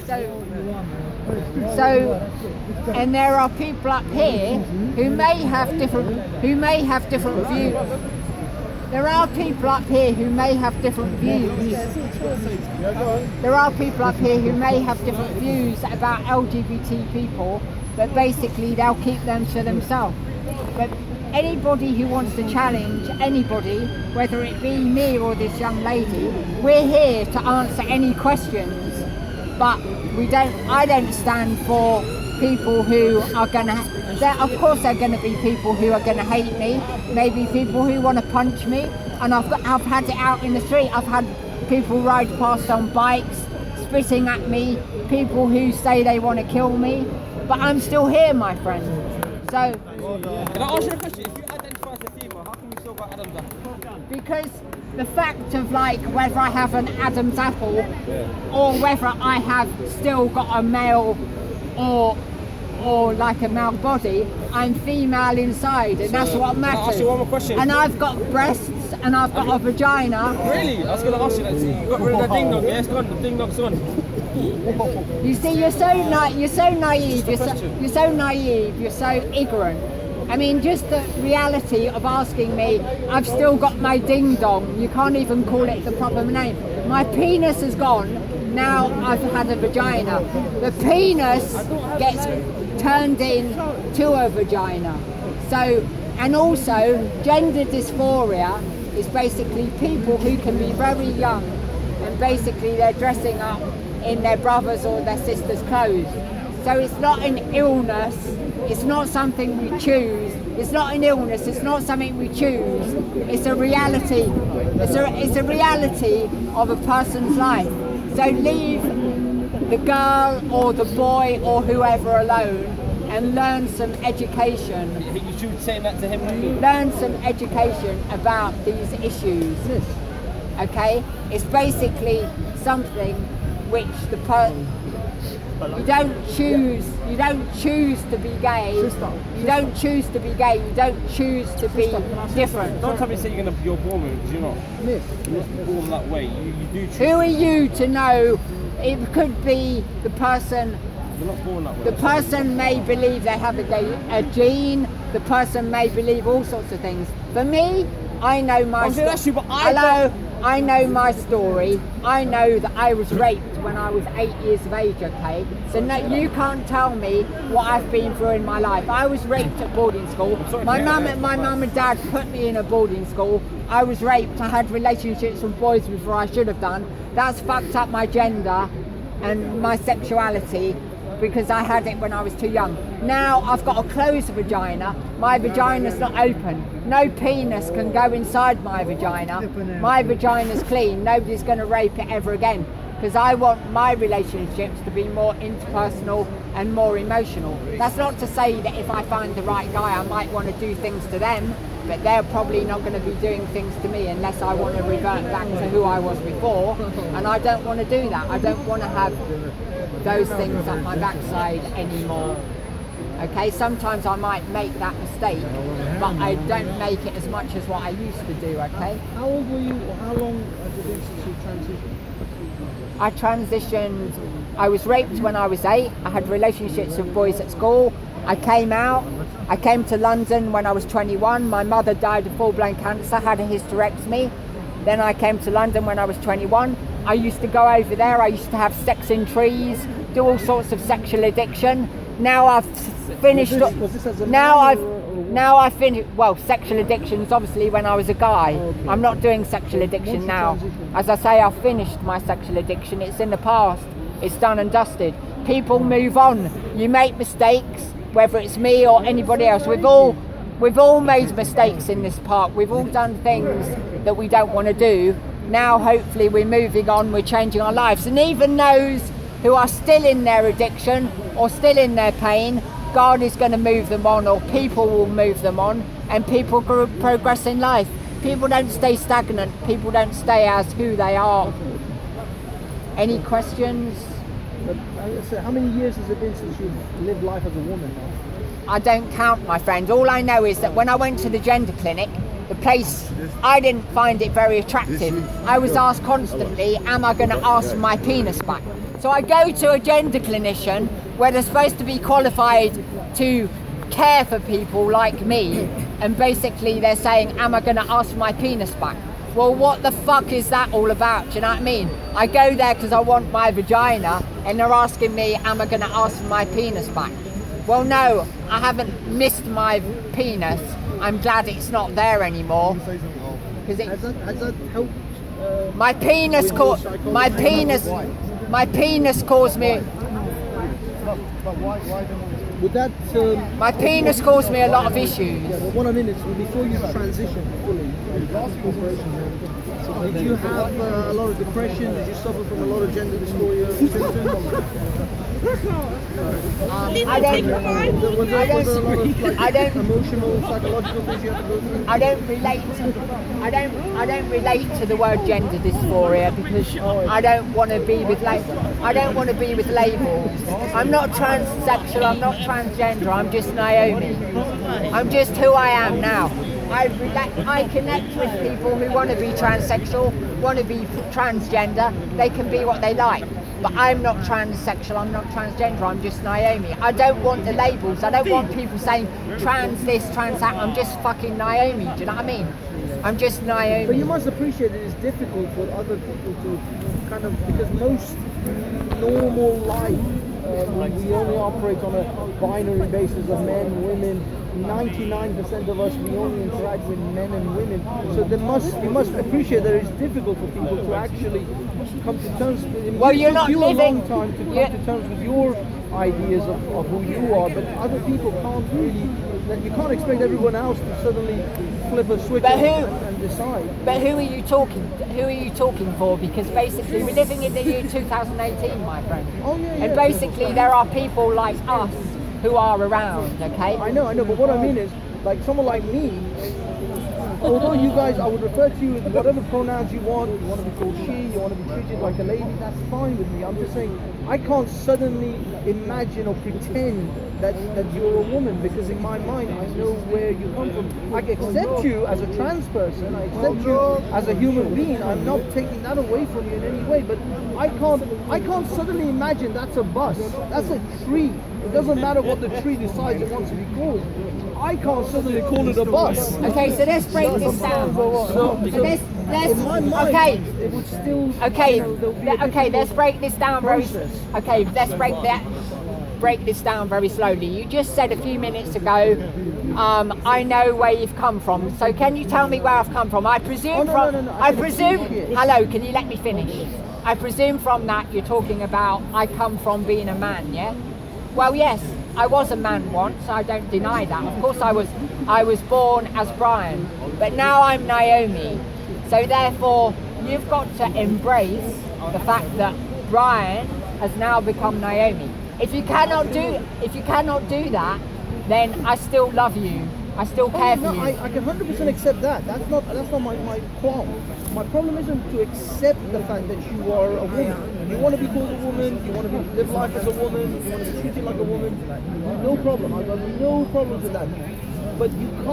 So, and there are people up here who may have different views. There are people up here who may have different views. There are people up here who may have different views about LGBT people, but basically they'll keep them to themselves. But anybody who wants to challenge anybody, whether it be me or this young lady, we're here to answer any questions. But I don't stand for people who are going to, of course there are going to be people who are going to hate me, maybe people who want to punch me, and I've had it out in the street. I've had people ride past on bikes, spitting at me, people who say they want to kill me, but I'm still here, my friend. So, can I ask you a question? If you identify as a female, how can you still got Adam's apple? Because the fact of like whether I have an Adam's apple or whether I have still got a male or like a male body, I'm female inside, and that's what matters. I'll ask you one more question. And I've got breasts and I've got a vagina. Really? I was going to ask you that. So you got rid of the ding dong, yeah? It's gone, the ding dong's gone. You see, you're so naive, you're so naive, you're so ignorant. I mean, just the reality of asking me, I've still got my ding dong, you can't even call it the proper name. My penis is gone, now I've had a vagina. The penis gets turned into a vagina. So, and also, gender dysphoria is basically people who can be very young and basically they're dressing up in their brother's or their sister's clothes. So it's not an illness, it's not something we choose, it's not an illness, it's not something we choose, it's a reality. It's a reality of a person's life. So leave the girl or the boy or whoever alone and learn some education. You should say that to him. Learn some education about these issues. Okay? It's basically something which you don't choose to be gay. You don't choose to be gay. You don't choose to be different. Don't tell me say you're born with it, because you're not. You're not born that way. You do choose. Who are you to know? It could be the person. You're not born that way. The person may believe they have a gene. The person may believe all sorts of things. For me, I know my story. I know my story. I know that I was raped when I was 8 years of age, okay? So no, you can't tell me what I've been through in my life. I was raped at boarding school. My mum and dad put me in a boarding school. I was raped. I had relationships with boys before I should have done. That's fucked up my gender and my sexuality, because I had it when I was too young. Now I've got a closed vagina. My vagina's not open. No penis can go inside my vagina. My vagina's clean. Nobody's going to rape it ever again, because I want my relationships to be more interpersonal and more emotional. That's not to say that if I find the right guy I might want to do things to them, but they're probably not going to be doing things to me unless I want to revert back to who I was before, and I don't want to do that. I don't want to have those things up my backside anymore. Okay, sometimes I might make that mistake, but I don't make it as much as what I used to do, okay? How old were you, or how long have you been since you transitioned? I transitioned, I was raped when I was 8, I had relationships with boys at school, I came out, I came to London when I was 21, my mother died of full-blown cancer, had a hysterectomy, then I came to London when I was 21, I used to go over there, I used to have sex in trees, do all sorts of sexual addiction. Now I've finished, now I've finished, well, sexual addictions obviously when I was a guy. Okay. I'm not doing sexual addiction now. As I say, I've finished my sexual addiction, it's in the past, it's done and dusted. People move on, you make mistakes, whether it's me or anybody else. We've all made mistakes in this park, we've all done things that we don't want to do. Now hopefully we're moving on, we're changing our lives, and even those who are still in their addiction or still in their pain, God is going to move them on, or people will move them on, and people progress in life. People don't stay stagnant, people don't stay as who they are. Any questions? So how many years has it been since you've lived life as a woman now? I don't count, my friend. All I know is that when I went to the gender clinic, the place, I didn't find it very attractive. I was asked constantly, am I going to ask my penis back? So I go to a gender clinician where they're supposed to be qualified to care for people like me, and basically they're saying, am I going to ask for my penis back? Well, what the fuck is that all about? Do you know what I mean? I go there because I want my vagina, and they're asking me, am I going to ask for my penis back? Well, no, I haven't missed my penis. I'm glad it's not there anymore. Has that helped? My penis caused me. But why would that? My penis caused me a lot of issues. Yeah, but what I mean is, before you transitioned fully, did you have a lot of depression? Did you suffer from a lot of gender dysphoria symptoms? I don't emotional, psychological things you have to go through? I don't relate to the word gender dysphoria because I don't want to be with labels. I'm not transsexual, I'm not transgender, I'm just Naomi. I'm just who I am now. I connect with people who want to be transsexual, want to be transgender. They can be what they like. But I'm not transsexual, I'm not transgender, I'm just Naomi. I don't want the labels. I don't want people saying trans this, trans that. I'm just fucking Naomi. Do you know what I mean? I'm just Naomi. But you must appreciate it is difficult for other people to kind of, because most normal life, we only operate on a binary basis of men, women. 99% of us, we only interact with men and women. So you must appreciate that it's difficult for people to actually come to terms with. Well, you're not living. A long time to come to terms with your ideas of who you are, but other people can't really. You can't expect everyone else to suddenly flip a switch and decide. But who are you talking? Who are you talking for? Because basically, we're living in the year 2018, my friend. Oh yeah. And basically, there are people like us who are around. Okay. I know. But what I mean is, like someone like me. Although you guys, I would refer to you with whatever pronouns you want. You want to be called she, you want to be treated like a lady, that's fine with me. I'm just saying, I can't suddenly imagine or pretend that you're a woman, because in my mind, I know where you come from. I accept you as a trans person, I accept you as a human being. I'm not taking that away from you in any way, but I can't suddenly imagine that's a bus, that's a tree. It doesn't matter what the tree decides it wants to be called. I can't suddenly call it a bus. Okay, so let's break this down. In my mind, it would still. Okay, let's break this down break this down very slowly. You just said a few minutes ago, I know where you've come from. So can you tell me where I've come from? I presume hello, can you let me finish? I presume from that you're talking about I come from being a man, yeah? Well, yes, I was a man once, I don't deny that. Of course I was born as Brian, but now I'm Naomi. So therefore, you've got to embrace the fact that Brian has now become Naomi. If you cannot do that, then I still love you. I still care for you. I can 100% accept that. That's not my qualm. My problem isn't to accept the fact that you are a woman. You want to be called a woman, you want to live life as a woman, you want to be treated like a woman. No problem. I've got no problems with that. But you can't